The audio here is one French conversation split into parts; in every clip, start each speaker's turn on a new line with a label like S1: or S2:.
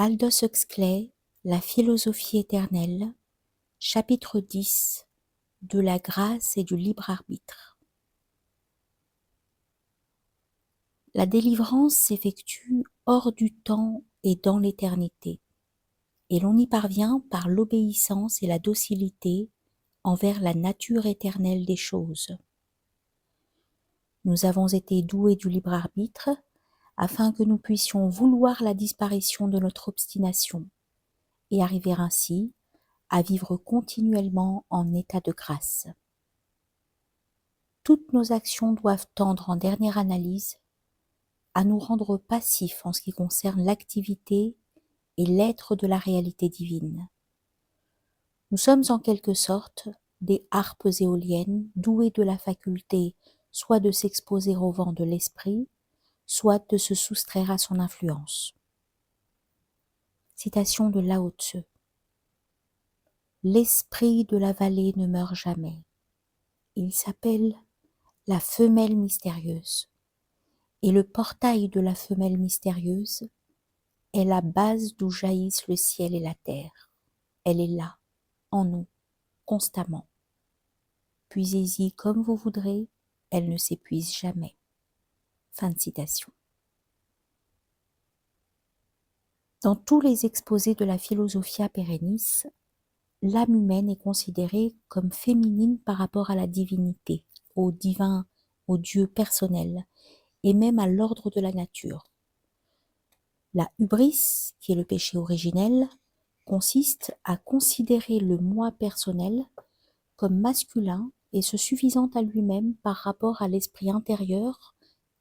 S1: Aldous Huxley, La philosophie éternelle, chapitre 10, de la grâce et du libre arbitre. La délivrance s'effectue hors du temps et dans l'éternité, et l'on y parvient par l'obéissance et la docilité envers la nature éternelle des choses. Nous avons été doués du libre arbitre afin que nous puissions vouloir la disparition de notre obstination et arriver ainsi à vivre continuellement en état de grâce. Toutes nos actions doivent tendre en dernière analyse à nous rendre passifs en ce qui concerne l'activité et l'être de la réalité divine. Nous sommes en quelque sorte des harpes éoliennes douées de la faculté soit de s'exposer au vent de l'esprit, soit de se soustraire à son influence. Citation de Lao Tzu. L'esprit de la vallée ne meurt jamais. Il s'appelle la femelle mystérieuse. Et le portail de la femelle mystérieuse est la base d'où jaillissent le ciel et la terre. Elle est là, en nous, constamment. Puisez-y comme vous voudrez, elle ne s'épuise jamais. Fin de citation. Dans tous les exposés de la Philosophia Perennis, l'âme humaine est considérée comme féminine par rapport à la divinité, au divin, au Dieu personnel, et même à l'ordre de la nature. La hubris, qui est le péché originel, consiste à considérer le moi personnel comme masculin et se suffisant à lui-même par rapport à l'esprit intérieur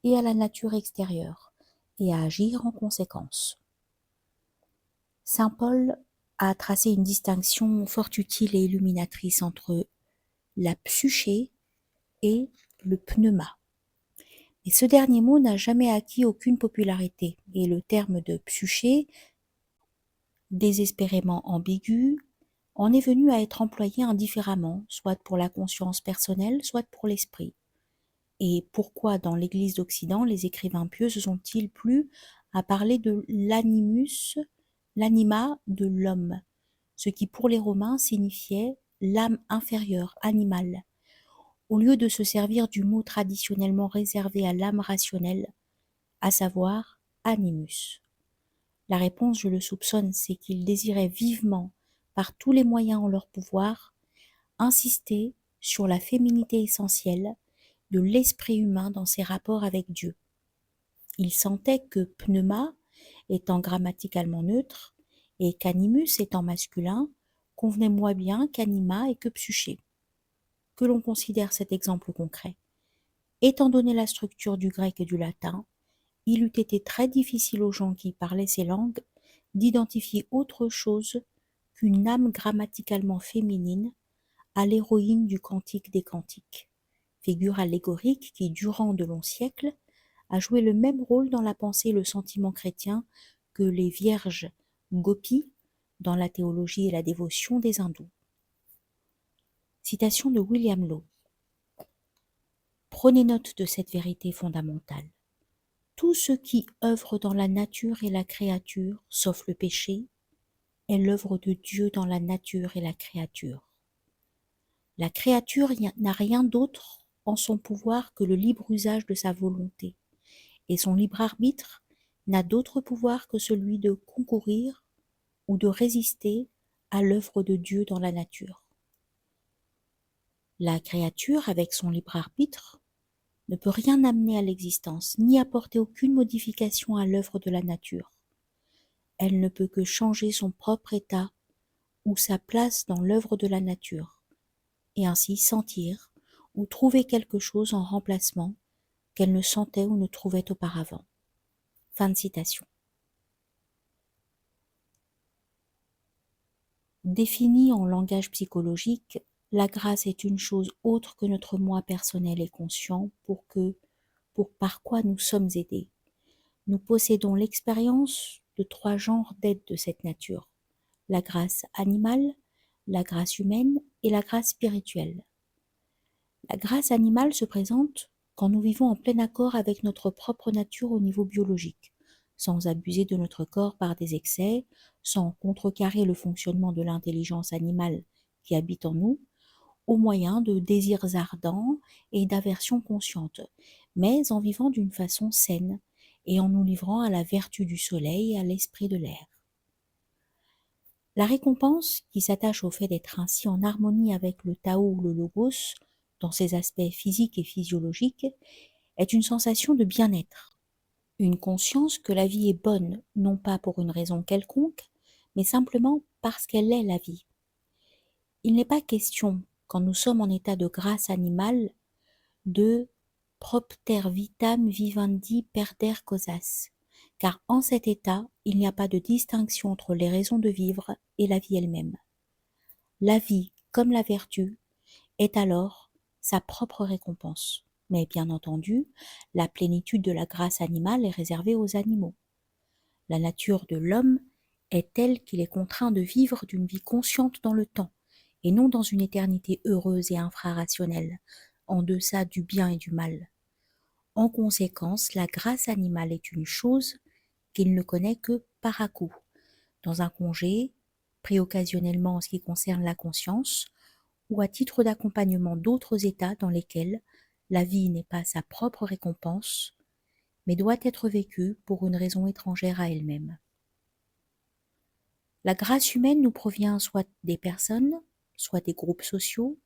S1: et à la nature extérieure, et à agir en conséquence. Saint Paul a tracé une distinction fort utile et illuminatrice entre la psyché et le pneuma. Et ce dernier mot n'a jamais acquis aucune popularité, et le terme de psyché, désespérément ambigu, en est venu à être employé indifféremment, soit pour la conscience personnelle, soit pour l'esprit. Et pourquoi dans l'Église d'Occident les écrivains pieux se sont-ils plu à parler de l'animus, l'anima de l'homme, ce qui pour les Romains signifiait l'âme inférieure, animale, au lieu de se servir du mot traditionnellement réservé à l'âme rationnelle, à savoir animus. La réponse, je le soupçonne, c'est qu'ils désiraient vivement, par tous les moyens en leur pouvoir, insister sur la féminité essentielle de l'esprit humain dans ses rapports avec Dieu. Ils sentaient que pneuma, étant grammaticalement neutre, et qu'animus étant masculin, convenait moins bien qu'anima et que psyché. Que l'on considère cet exemple concret. Étant donné la structure du grec et du latin, il eût été très difficile aux gens qui parlaient ces langues d'identifier autre chose qu'une âme grammaticalement féminine à l'héroïne du Cantique des Cantiques, figure allégorique qui, durant de longs siècles, a joué le même rôle dans la pensée et le sentiment chrétien que les vierges gopis dans la théologie et la dévotion des hindous. Citation de William Law. Prenez note de cette vérité fondamentale. Tout ce qui œuvre dans la nature et la créature, sauf le péché, est l'œuvre de Dieu dans la nature et la créature. La créature n'a rien d'autre en son pouvoir que le libre usage de sa volonté, et son libre arbitre n'a d'autre pouvoir que celui de concourir ou de résister à l'œuvre de Dieu dans la nature. La créature, avec son libre arbitre, ne peut rien amener à l'existence, ni apporter aucune modification à l'œuvre de la nature. Elle ne peut que changer son propre état ou sa place dans l'œuvre de la nature, et ainsi sentir ou trouver quelque chose en remplacement qu'elle ne sentait ou ne trouvait auparavant. Fin de citation. Définie en langage psychologique, la grâce est une chose autre que notre moi personnel et conscient par quoi nous sommes aidés. Nous possédons l'expérience de 3 genres d'aide de cette nature, la grâce animale, la grâce humaine et la grâce spirituelle. La grâce animale se présente quand nous vivons en plein accord avec notre propre nature au niveau biologique, sans abuser de notre corps par des excès, sans contrecarrer le fonctionnement de l'intelligence animale qui habite en nous, au moyen de désirs ardents et d'aversions conscientes, mais en vivant d'une façon saine et en nous livrant à la vertu du soleil et à l'esprit de l'air. La récompense, qui s'attache au fait d'être ainsi en harmonie avec le Tao ou le Logos, dans ses aspects physiques et physiologiques, est une sensation de bien-être, une conscience que la vie est bonne, non pas pour une raison quelconque, mais simplement parce qu'elle est la vie. Il n'est pas question, quand nous sommes en état de grâce animale, de propter vitam vivendi perder causas, car en cet état, il n'y a pas de distinction entre les raisons de vivre et la vie elle-même. La vie, comme la vertu, est alors sa propre récompense. Mais bien entendu, la plénitude de la grâce animale est réservée aux animaux. La nature de l'homme est telle qu'il est contraint de vivre d'une vie consciente dans le temps, et non dans une éternité heureuse et infrarationnelle, en deçà du bien et du mal. En conséquence, la grâce animale est une chose qu'il ne connaît que par à-coup, dans un congé, pris occasionnellement en ce qui concerne la conscience, ou à titre d'accompagnement d'autres états dans lesquels la vie n'est pas sa propre récompense, mais doit être vécue pour une raison étrangère à elle-même. La grâce humaine nous provient soit des personnes, soit des groupes sociaux,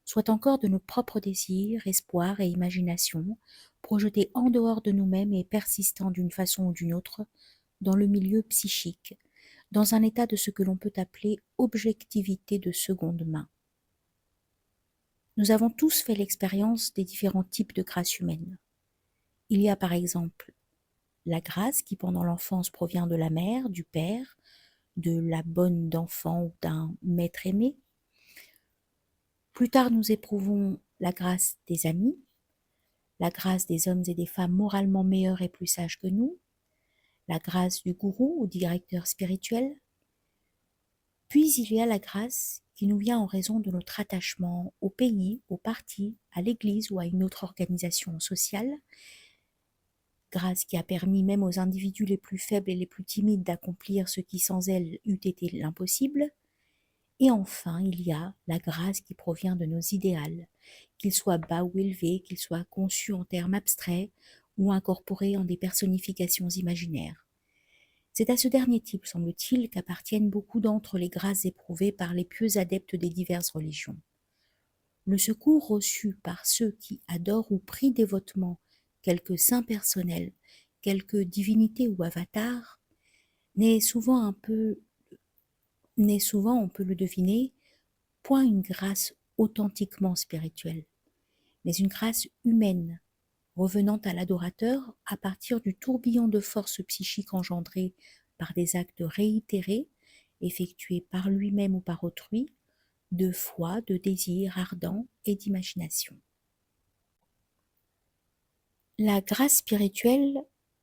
S1: soit encore de nos propres désirs, espoirs et imaginations, projetés en dehors de nous-mêmes et persistant d'une façon ou d'une autre dans le milieu psychique, dans un état de ce que l'on peut appeler objectivité de seconde main. Nous avons tous fait l'expérience des différents types de grâce humaine. Il y a par exemple la grâce qui pendant l'enfance provient de la mère, du père, de la bonne d'enfant ou d'un maître aimé. Plus tard, nous éprouvons la grâce des amis, la grâce des hommes et des femmes moralement meilleurs et plus sages que nous, la grâce du gourou ou directeur spirituel. Puis il y a la grâce qui nous vient en raison de notre attachement au pays, au parti, à l'église ou à une autre organisation sociale, grâce qui a permis même aux individus les plus faibles et les plus timides d'accomplir ce qui sans elle eût été l'impossible. Et enfin, il y a la grâce qui provient de nos idéals, qu'ils soient bas ou élevés, qu'ils soient conçus en termes abstraits ou incorporés en des personnifications imaginaires. C'est à ce dernier type, semble-t-il, qu'appartiennent beaucoup d'entre les grâces éprouvées par les pieux adeptes des diverses religions. Le secours reçu par ceux qui adorent ou prient dévotement quelque saint personnel, quelque divinité ou avatar, n'est souvent, on peut le deviner, point une grâce authentiquement spirituelle, mais une grâce humaine, revenant à l'adorateur à partir du tourbillon de force psychique engendré par des actes réitérés, effectués par lui-même ou par autrui, de foi, de désir ardent et d'imagination. La grâce spirituelle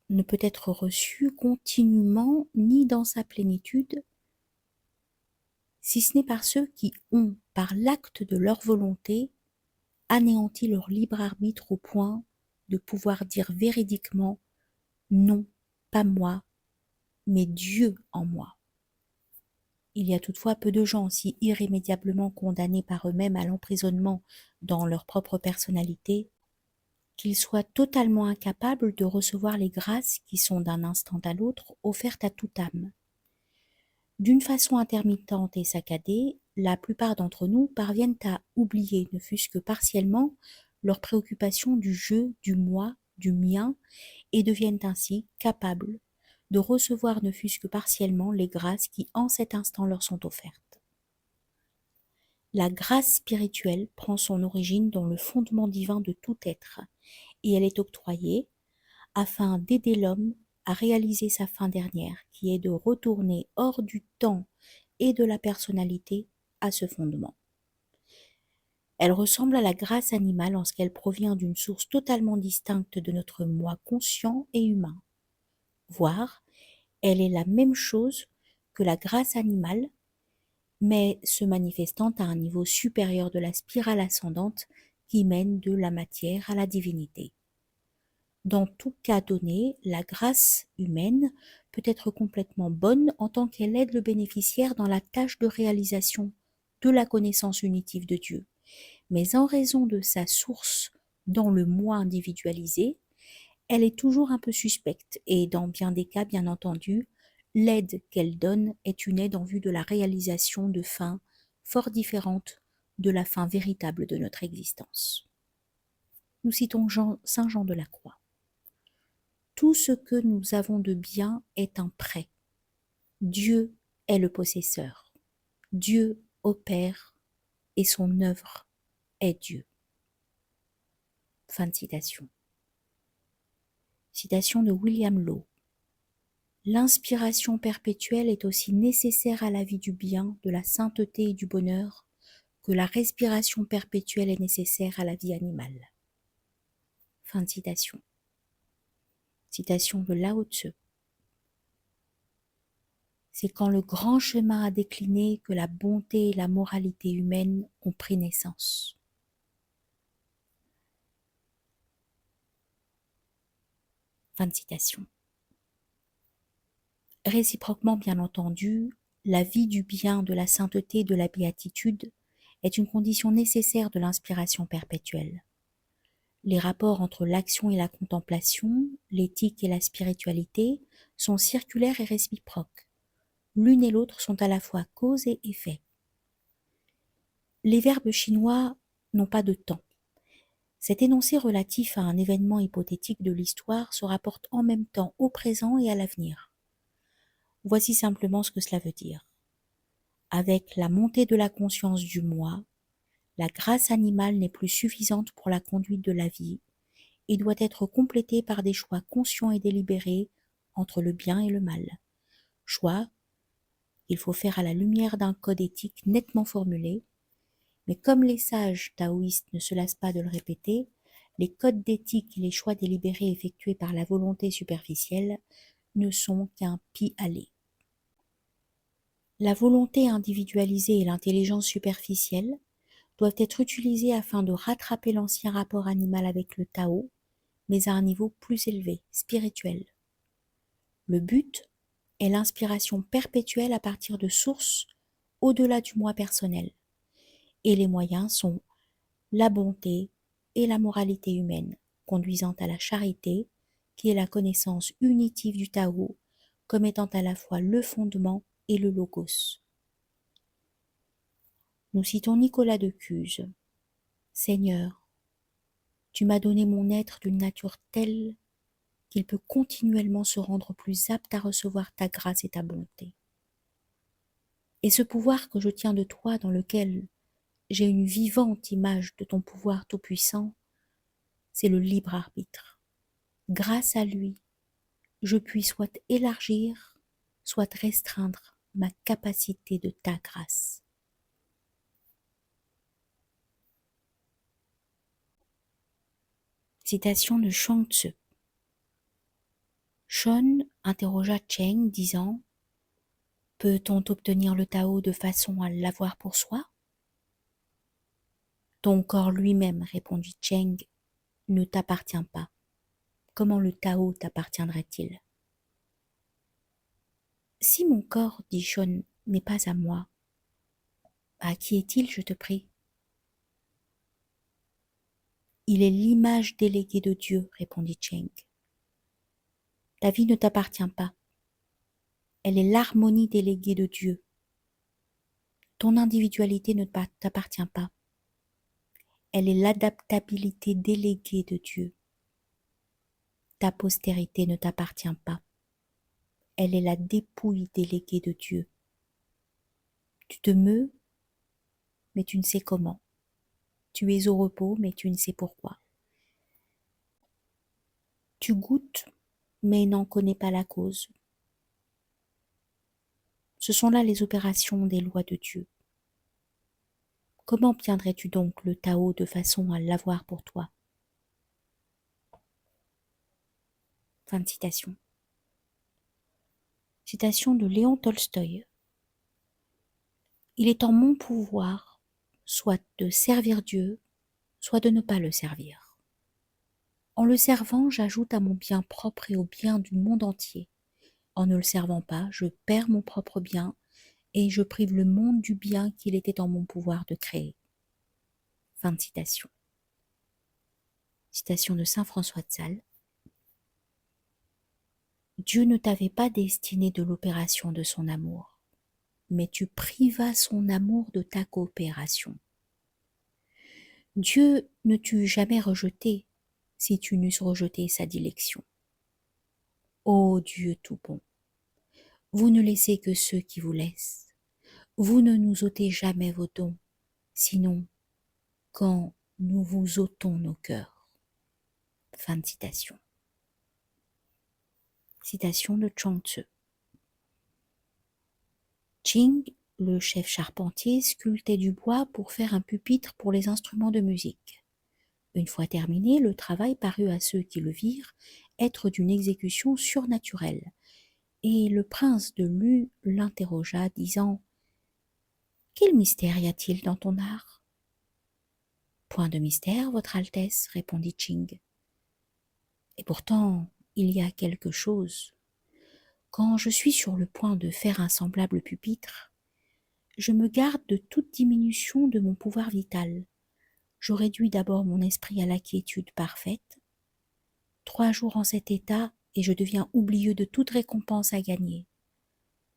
S1: ne peut être reçue continuellement ni dans sa plénitude, si ce n'est par ceux qui ont, par l'acte de leur volonté, anéanti leur libre arbitre au point de pouvoir dire véridiquement « non, pas moi, mais Dieu en moi ». Il y a toutefois peu de gens si irrémédiablement condamnés par eux-mêmes à l'emprisonnement dans leur propre personnalité, qu'ils soient totalement incapables de recevoir les grâces qui sont d'un instant à l'autre offertes à toute âme. D'une façon intermittente et saccadée, la plupart d'entre nous parviennent à oublier, ne fût-ce que partiellement, leurs préoccupations du jeu, du moi, du mien, et deviennent ainsi capables de recevoir ne fût-ce que partiellement les grâces qui en cet instant leur sont offertes. La grâce spirituelle prend son origine dans le fondement divin de tout être, et elle est octroyée afin d'aider l'homme à réaliser sa fin dernière, qui est de retourner hors du temps et de la personnalité à ce fondement. Elle ressemble à la grâce animale en ce qu'elle provient d'une source totalement distincte de notre moi conscient et humain. Voire, elle est la même chose que la grâce animale, mais se manifestant à un niveau supérieur de la spirale ascendante qui mène de la matière à la divinité. Dans tout cas donné, la grâce humaine peut être complètement bonne en tant qu'elle aide le bénéficiaire dans la tâche de réalisation de la connaissance unitive de Dieu. Mais en raison de sa source dans le moi individualisé, elle est toujours un peu suspecte et dans bien des cas, bien entendu, l'aide qu'elle donne est une aide en vue de la réalisation de fins fort différentes de la fin véritable de notre existence. Nous citons Saint Jean de la Croix. Tout ce que nous avons de bien est un prêt. Dieu est le possesseur. Dieu opère et son œuvre est Dieu. Fin de citation. Citation de William Law. L'inspiration perpétuelle est aussi nécessaire à la vie du bien, de la sainteté et du bonheur que la respiration perpétuelle est nécessaire à la vie animale. Fin de citation. Citation de Lao Tzu. C'est quand le grand chemin a décliné que la bonté et la moralité humaine ont pris naissance. Fin de citation. Réciproquement, bien entendu, la vie du bien, de la sainteté et de la béatitude est une condition nécessaire de l'inspiration perpétuelle. Les rapports entre l'action et la contemplation, l'éthique et la spiritualité sont circulaires et réciproques. L'une et l'autre sont à la fois cause et effet. Les verbes chinois n'ont pas de temps. Cet énoncé relatif à un événement hypothétique de l'histoire se rapporte en même temps au présent et à l'avenir. Voici simplement ce que cela veut dire. Avec la montée de la conscience du moi, la grâce animale n'est plus suffisante pour la conduite de la vie et doit être complétée par des choix conscients et délibérés entre le bien et le mal. Choix qu'il faut faire à la lumière d'un code éthique nettement formulé, mais comme les sages taoïstes ne se lassent pas de le répéter, les codes d'éthique et les choix délibérés effectués par la volonté superficielle ne sont qu'un pis-aller. La volonté individualisée et l'intelligence superficielle doivent être utilisées afin de rattraper l'ancien rapport animal avec le Tao, mais à un niveau plus élevé, spirituel. Le but est l'inspiration perpétuelle à partir de sources au-delà du moi personnel, et les moyens sont la bonté et la moralité humaine, conduisant à la charité, qui est la connaissance unitive du Tao, comme étant à la fois le fondement et le logos. Nous citons Nicolas de Cuse. Seigneur, tu m'as donné mon être d'une nature telle qu'il peut continuellement se rendre plus apte à recevoir ta grâce et ta bonté. Et ce pouvoir que je tiens de toi, dans lequel j'ai une vivante image de ton pouvoir tout-puissant, c'est le libre arbitre. Grâce à lui, je puis soit élargir, soit restreindre ma capacité de ta grâce. Citation de Chuang Tzu. Shun interrogea Cheng, disant « Peut-on obtenir le Tao de façon à l'avoir pour soi ?» Ton corps lui-même, répondit Cheng, ne t'appartient pas. Comment le Tao t'appartiendrait-il? Si mon corps, dit Shun, n'est pas à moi, à qui est-il, je te prie? Il est l'image déléguée de Dieu, répondit Cheng. Ta vie ne t'appartient pas. Elle est l'harmonie déléguée de Dieu. Ton individualité ne t'appartient pas. Elle est l'adaptabilité déléguée de Dieu. Ta postérité ne t'appartient pas. Elle est la dépouille déléguée de Dieu. Tu te meus, mais tu ne sais comment. Tu es au repos, mais tu ne sais pourquoi. Tu goûtes, mais n'en connais pas la cause. Ce sont là les opérations des lois de Dieu. Comment obtiendrais-tu donc le Tao de façon à l'avoir pour toi? Fin de citation. Citation de Léon Tolstoï. Il est en mon pouvoir, soit de servir Dieu, soit de ne pas le servir. En le servant, j'ajoute à mon bien propre et au bien du monde entier. En ne le servant pas, je perds mon propre bien et je prive le monde du bien qu'il était en mon pouvoir de créer. » Fin de citation. Citation de saint François de Sales. Dieu ne t'avait pas destiné de l'opération de son amour, mais tu privas son amour de ta coopération. Dieu ne t'eût jamais rejeté si tu n'eusses rejeté sa dilection. Ô Dieu tout bon, vous ne laissez que ceux qui vous laissent. Vous ne nous ôtez jamais vos dons, sinon quand nous vous ôtons nos cœurs. Fin de citation. Citation de Chuang Tzu. Ching, le chef charpentier, sculptait du bois pour faire un pupitre pour les instruments de musique. Une fois terminé, le travail parut à ceux qui le virent être d'une exécution surnaturelle, et le prince de Lu l'interrogea, disant « Quel mystère y a-t-il dans ton art ?» « Point de mystère, votre Altesse, répondit Ching. « Et pourtant, il y a quelque chose. Quand je suis sur le point de faire un semblable pupitre, je me garde de toute diminution de mon pouvoir vital. Je réduis d'abord mon esprit à la quiétude parfaite. 3 jours en cet état, et je deviens oublieux de toute récompense à gagner.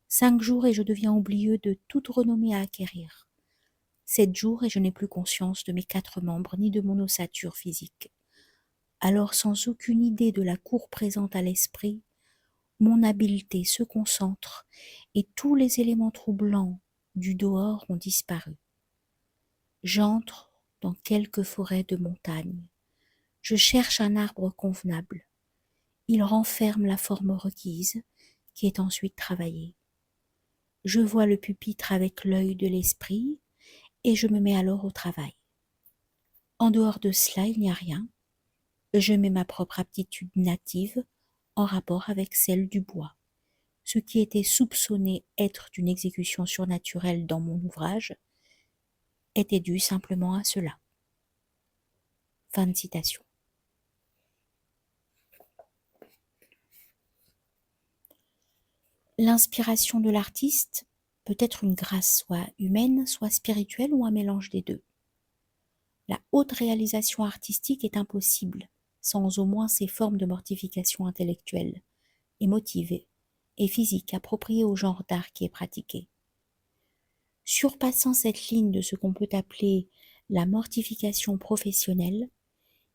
S1: 5 jours, et je deviens oublieux de toute renommée à acquérir. 7 jours, et je n'ai plus conscience de mes 4 membres, ni de mon ossature physique. Alors, sans aucune idée de la cour présente à l'esprit, mon habileté se concentre, et tous les éléments troublants du dehors ont disparu. J'entre dans quelque forêt de montagne. Je cherche un arbre convenable. Il renferme la forme requise, qui est ensuite travaillée. Je vois le pupitre avec l'œil de l'esprit, et je me mets alors au travail. En dehors de cela, il n'y a rien. Je mets ma propre aptitude native en rapport avec celle du bois. Ce qui était soupçonné être d'une exécution surnaturelle dans mon ouvrage était dû simplement à cela. Fin de citation. L'inspiration de l'artiste peut être une grâce soit humaine, soit spirituelle ou un mélange des deux. La haute réalisation artistique est impossible sans au moins ces formes de mortification intellectuelle, émotive et physique appropriées au genre d'art qui est pratiqué. Surpassant cette ligne de ce qu'on peut appeler la mortification professionnelle,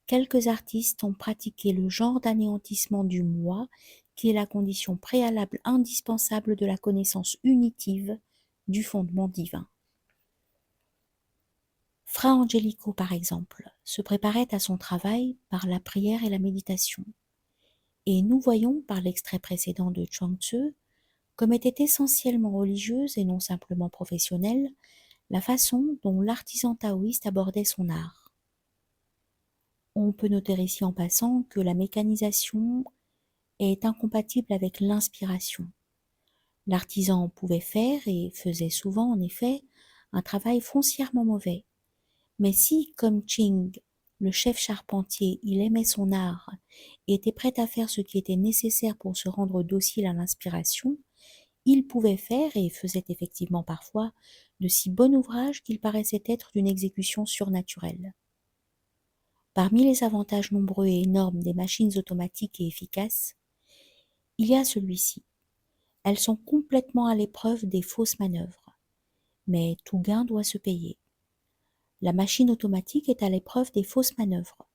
S1: quelques artistes ont pratiqué le genre d'anéantissement du moi qui est la condition préalable indispensable de la connaissance unitive du fondement divin. Fra Angelico, par exemple, se préparait à son travail par la prière et la méditation. Et nous voyons, par l'extrait précédent de Chuang Tzu, comme était essentiellement religieuse et non simplement professionnelle, la façon dont l'artisan taoïste abordait son art. On peut noter ici en passant que la mécanisation est incompatible avec l'inspiration. L'artisan pouvait faire, et faisait souvent en effet, un travail foncièrement mauvais. Mais si, comme Ching, le chef charpentier, il aimait son art et était prêt à faire ce qui était nécessaire pour se rendre docile à l'inspiration, il pouvait faire, et faisait effectivement parfois, de si bons ouvrages qu'il paraissait être d'une exécution surnaturelle. Parmi les avantages nombreux et énormes des machines automatiques et efficaces, il y a celui-ci. Elles sont complètement à l'épreuve des fausses manœuvres. Mais tout gain doit se payer. La machine automatique est à l'épreuve des fausses manœuvres.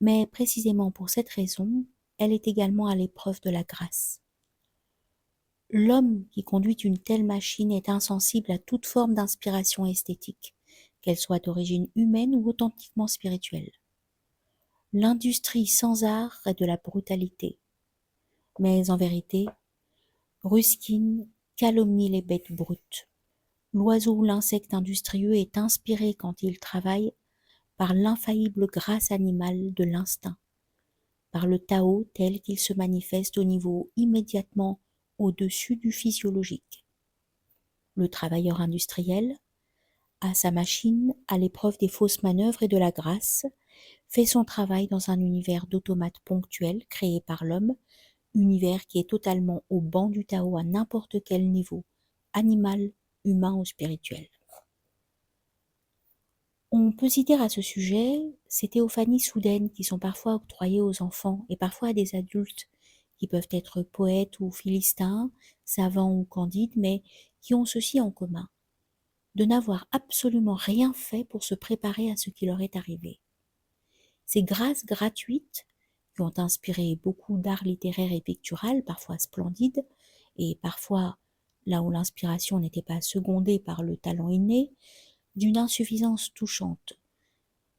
S1: Mais précisément pour cette raison, elle est également à l'épreuve de la grâce. L'homme qui conduit une telle machine est insensible à toute forme d'inspiration esthétique, qu'elle soit d'origine humaine ou authentiquement spirituelle. L'industrie sans art est de la brutalité. Mais en vérité, Ruskin calomnie les bêtes brutes. L'oiseau ou l'insecte industrieux est inspiré quand il travaille par l'infaillible grâce animale de l'instinct, par le Tao tel qu'il se manifeste au niveau immédiatement au-dessus du physiologique. Le travailleur industriel a sa machine à l'épreuve des fausses manœuvres et de la grâce, fait son travail dans un univers d'automates ponctuels créé par l'homme, univers qui est totalement au banc du Tao à n'importe quel niveau, animal, humain ou spirituel. On peut citer à ce sujet ces théophanies soudaines qui sont parfois octroyées aux enfants et parfois à des adultes qui peuvent être poètes ou philistins, savants ou candides, mais qui ont ceci en commun, de n'avoir absolument rien fait pour se préparer à ce qui leur est arrivé. Ces grâces gratuites, qui ont inspiré beaucoup d'art littéraire et pictural, parfois splendides, et parfois, là où l'inspiration n'était pas secondée par le talent inné, d'une insuffisance touchante,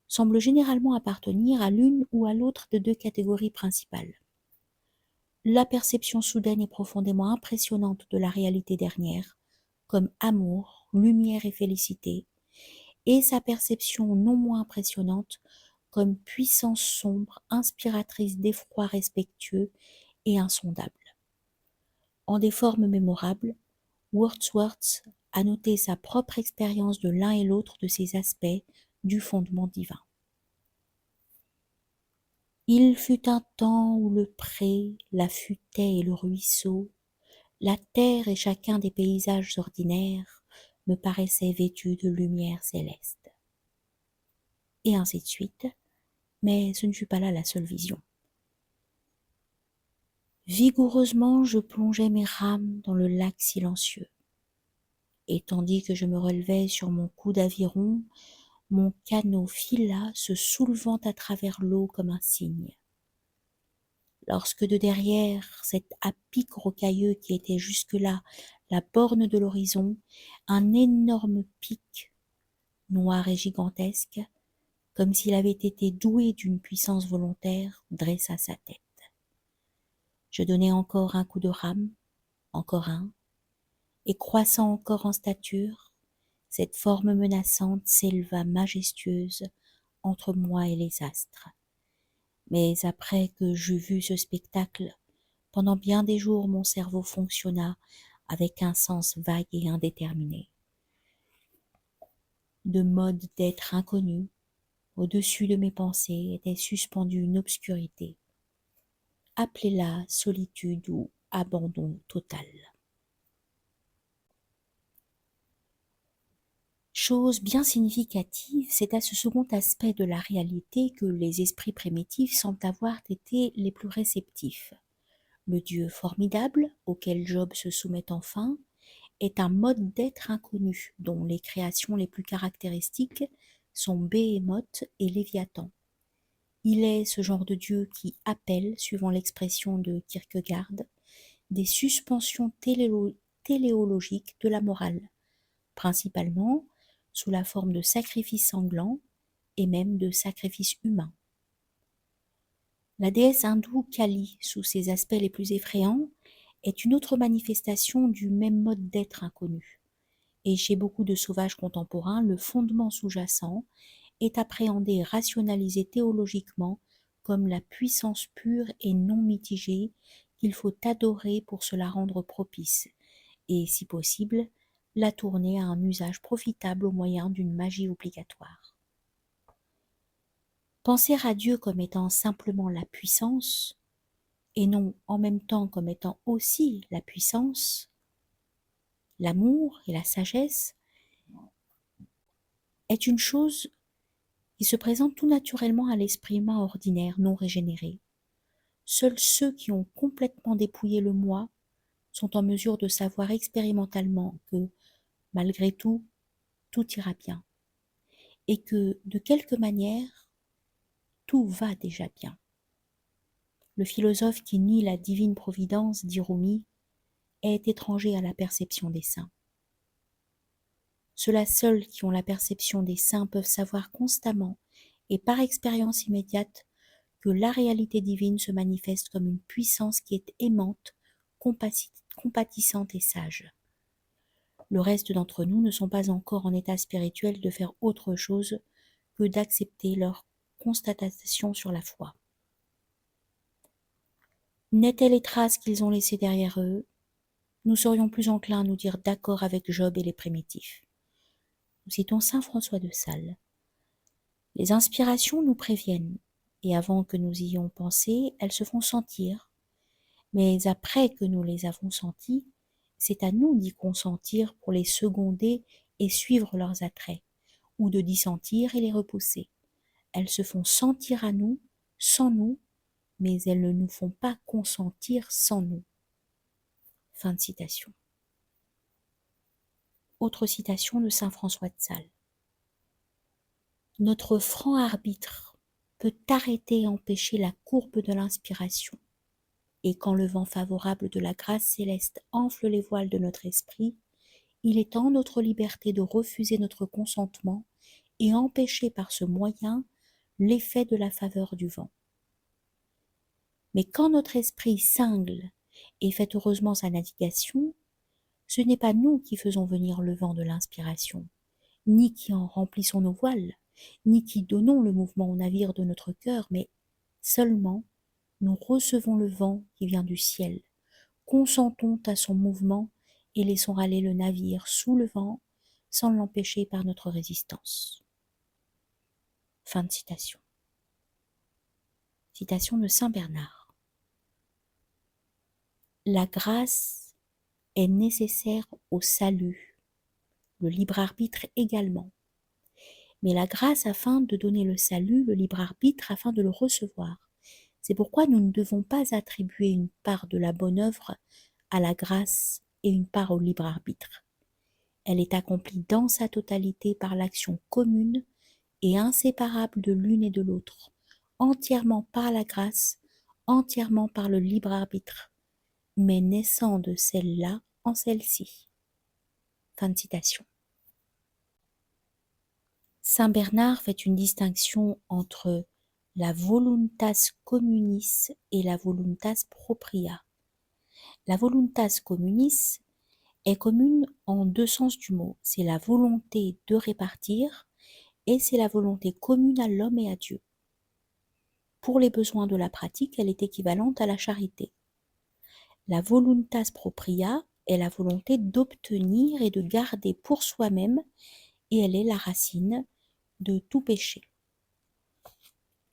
S1: semblent généralement appartenir à l'une ou à l'autre de deux catégories principales. La perception soudaine et profondément impressionnante de la réalité dernière, comme amour, lumière et félicité, et sa perception non moins impressionnante comme puissance sombre, inspiratrice d'effroi respectueux et insondable. En des formes mémorables, Wordsworth a noté sa propre expérience de l'un et l'autre de ces aspects du fondement divin. Il fut un temps où le pré, la futaie et le ruisseau, la terre et chacun des paysages ordinaires me paraissaient vêtus de lumière céleste. Et ainsi de suite, mais ce ne fut pas là la seule vision. Vigoureusement, je plongeais mes rames dans le lac silencieux. Et tandis que je me relevais sur mon coude d'aviron, mon canot fila, se soulevant à travers l'eau comme un cygne. Lorsque de derrière cet à-pic rocailleux qui était jusque-là la borne de l'horizon, un énorme pic, noir et gigantesque, comme s'il avait été doué d'une puissance volontaire, dressa sa tête. Je donnai encore un coup de rame, encore un, et croissant encore en stature, cette forme menaçante s'éleva majestueuse entre moi et les astres. Mais après que j'eus vu ce spectacle, pendant bien des jours mon cerveau fonctionna avec un sens vague et indéterminé. De modes d'être inconnus, au-dessus de mes pensées était suspendue une obscurité. Appelez-la solitude ou abandon total. Chose bien significative, c'est à ce second aspect de la réalité que les esprits primitifs semblent avoir été les plus réceptifs. Le Dieu formidable, auquel Job se soumet enfin, est un mode d'être inconnu, dont les créations les plus caractéristiques sont Béhémoth et Léviathan. Il est ce genre de Dieu qui appelle, suivant l'expression de Kierkegaard, des suspensions téléologiques de la morale, principalement sous la forme de sacrifices sanglants et même de sacrifices humains. La déesse hindoue Kali, sous ses aspects les plus effrayants, est une autre manifestation du même mode d'être inconnu. Et chez beaucoup de sauvages contemporains, le fondement sous-jacent est appréhendé et rationalisé théologiquement comme la puissance pure et non mitigée qu'il faut adorer pour se la rendre propice, et, si possible, la tourner à un usage profitable au moyen d'une magie obligatoire. Penser à Dieu comme étant simplement la puissance, et non en même temps comme étant aussi la puissance, l'amour et la sagesse, est une chose qui se présente tout naturellement à l'esprit humain ordinaire non régénéré. Seuls ceux qui ont complètement dépouillé le moi sont en mesure de savoir expérimentalement que, malgré tout, tout ira bien, et que, de quelque manière, tout va déjà bien. Le philosophe qui nie la divine providence, dit Rumi, est étranger à la perception des saints. Ceux-là seuls qui ont la perception des saints peuvent savoir constamment et par expérience immédiate que la réalité divine se manifeste comme une puissance qui est aimante, compatissante et sage. Le reste d'entre nous ne sont pas encore en état spirituel de faire autre chose que d'accepter leur constatation sur la foi. N'étaient les traces qu'ils ont laissées derrière eux, nous serions plus enclins à nous dire d'accord avec Job et les primitifs. Nous citons saint François de Sales. Les inspirations nous préviennent, et avant que nous y ayons pensé, elles se font sentir. Mais après que nous les avons senties, c'est à nous d'y consentir pour les seconder et suivre leurs attraits, ou de dissentir et les repousser. Elles se font sentir à nous, sans nous, mais elles ne nous font pas consentir sans nous. Fin de citation. Autre citation de saint François de Sales. Notre franc arbitre peut arrêter et empêcher la courbe de l'inspiration. Et quand le vent favorable de la grâce céleste enfle les voiles de notre esprit, il est en notre liberté de refuser notre consentement et empêcher par ce moyen l'effet de la faveur du vent. Mais quand notre esprit cingle et fait heureusement sa navigation, ce n'est pas nous qui faisons venir le vent de l'inspiration, ni qui en remplissons nos voiles, ni qui donnons le mouvement au navire de notre cœur, mais seulement nous recevons le vent qui vient du ciel, consentons à son mouvement et laissons aller le navire sous le vent sans l'empêcher par notre résistance. Fin de citation. Citation de saint Bernard. La grâce est nécessaire au salut, le libre arbitre également. Mais la grâce afin de donner le salut, le libre arbitre afin de le recevoir. C'est pourquoi nous ne devons pas attribuer une part de la bonne œuvre à la grâce et une part au libre arbitre. Elle est accomplie dans sa totalité par l'action commune et inséparable de l'une et de l'autre, entièrement par la grâce, entièrement par le libre arbitre, mais naissant de celle-là en celle-ci. Fin de citation. Saint Bernard fait une distinction entre la voluntas communis et la voluntas propria. La voluntas communis est commune en deux sens du mot. C'est la volonté de répartir et c'est la volonté commune à l'homme et à Dieu. Pour les besoins de la pratique, elle est équivalente à la charité. La voluntas propria est la volonté d'obtenir et de garder pour soi-même et elle est la racine de tout péché.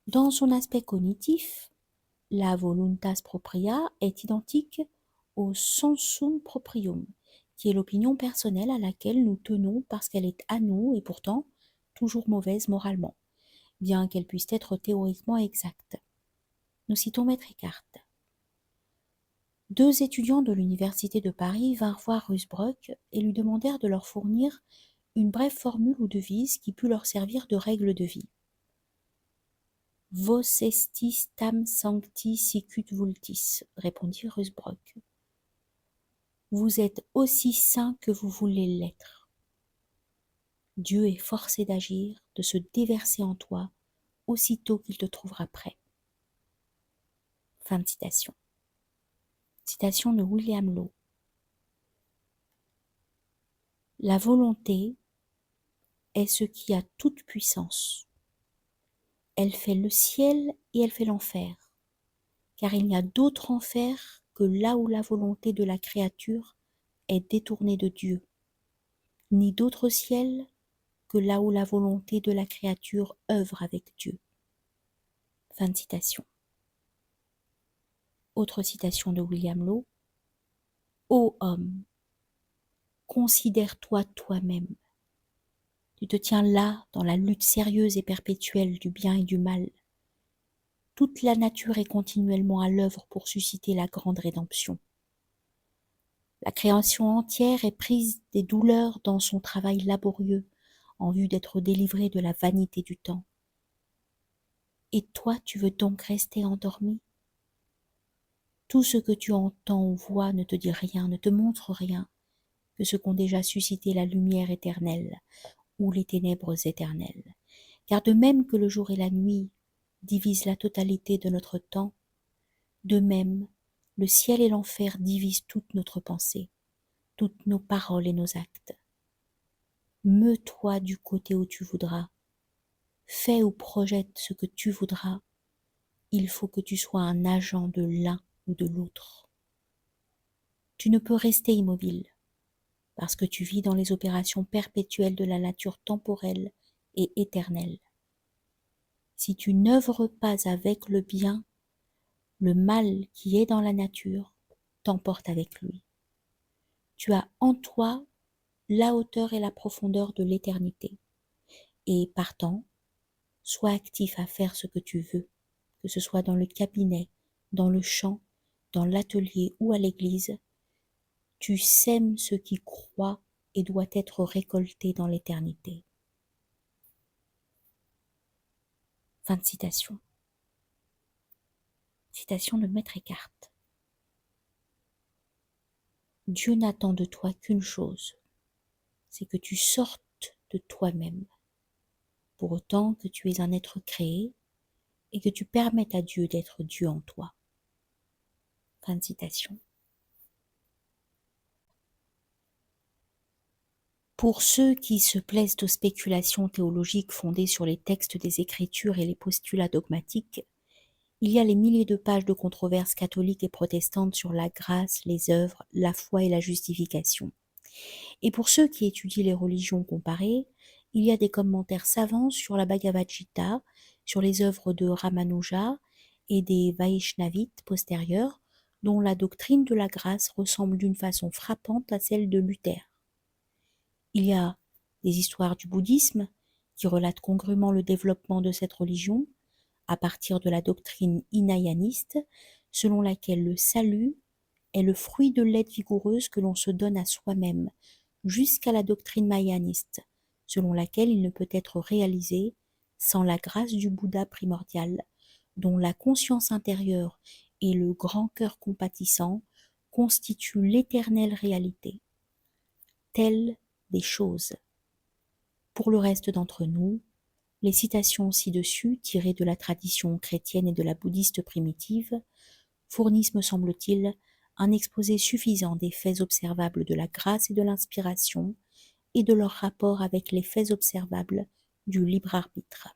S1: Dans son aspect cognitif, la voluntas propria est identique au sensum proprium, qui est l'opinion personnelle à laquelle nous tenons parce qu'elle est à nous et pourtant toujours mauvaise moralement, bien qu'elle puisse être théoriquement exacte. Nous citons Maître Eckhart. Deux étudiants de l'université de Paris vinrent voir Rusbrock et lui demandèrent de leur fournir une brève formule ou devise qui pût leur servir de règle de vie. Vos estis tam sancti sicut vultis, répondit Rusbrock. Vous êtes aussi saint que vous voulez l'être. Dieu est forcé d'agir, de se déverser en toi, aussitôt qu'il te trouvera prêt. Fin de citation. Citation de William Law. La volonté est ce qui a toute puissance. Elle fait le ciel et elle fait l'enfer, car il n'y a d'autre enfer que là où la volonté de la créature est détournée de Dieu, ni d'autre ciel que là où la volonté de la créature œuvre avec Dieu. Fin de citation. Autre citation de William Law. Ô homme, considère-toi toi-même. Tu te tiens là dans la lutte sérieuse et perpétuelle du bien et du mal. Toute la nature est continuellement à l'œuvre pour susciter la grande rédemption. La création entière est prise des douleurs dans son travail laborieux en vue d'être délivrée de la vanité du temps. Et toi, tu veux donc rester endormi? Tout ce que tu entends ou vois ne te dit rien, ne te montre rien que ce qu'ont déjà suscité la lumière éternelle ou les ténèbres éternelles. Car de même que le jour et la nuit divisent la totalité de notre temps, de même le ciel et l'enfer divisent toute notre pensée, toutes nos paroles et nos actes. Meus-toi du côté où tu voudras, fais ou projette ce que tu voudras, il faut que tu sois un agent de l'un ou de l'autre. Tu ne peux rester immobile, parce que tu vis dans les opérations perpétuelles de la nature temporelle et éternelle. Si tu n'œuvres pas avec le bien, le mal qui est dans la nature t'emporte avec lui. Tu as en toi la hauteur et la profondeur de l'éternité. Et partant, sois actif à faire ce que tu veux, que ce soit dans le cabinet, dans le champ, dans l'atelier ou à l'église. Tu sèmes ce qui croît et doit être récolté dans l'éternité. Fin de citation. Citation de Maître Eckhart. Dieu n'attend de toi qu'une chose, c'est que tu sortes de toi-même, pour autant que tu es un être créé et que tu permettes à Dieu d'être Dieu en toi. Fin de citation. Pour ceux qui se plaisent aux spéculations théologiques fondées sur les textes des Écritures et les postulats dogmatiques, il y a les milliers de pages de controverses catholiques et protestantes sur la grâce, les œuvres, la foi et la justification. Et pour ceux qui étudient les religions comparées, il y a des commentaires savants sur la Bhagavad Gita, sur les œuvres de Ramanuja et des Vaishnavites postérieurs, dont la doctrine de la grâce ressemble d'une façon frappante à celle de Luther. Il y a des histoires du bouddhisme qui relatent congruement le développement de cette religion à partir de la doctrine hinayaniste, selon laquelle le salut est le fruit de l'aide vigoureuse que l'on se donne à soi-même, jusqu'à la doctrine mayaniste, selon laquelle il ne peut être réalisé sans la grâce du Bouddha primordial, dont la conscience intérieure et le grand cœur compatissant constituent l'éternelle réalité. Telles des choses. Pour le reste d'entre nous, les citations ci-dessus, tirées de la tradition chrétienne et de la bouddhiste primitive, fournissent, me semble-t-il, un exposé suffisant des faits observables de la grâce et de l'inspiration et de leur rapport avec les faits observables du libre arbitre.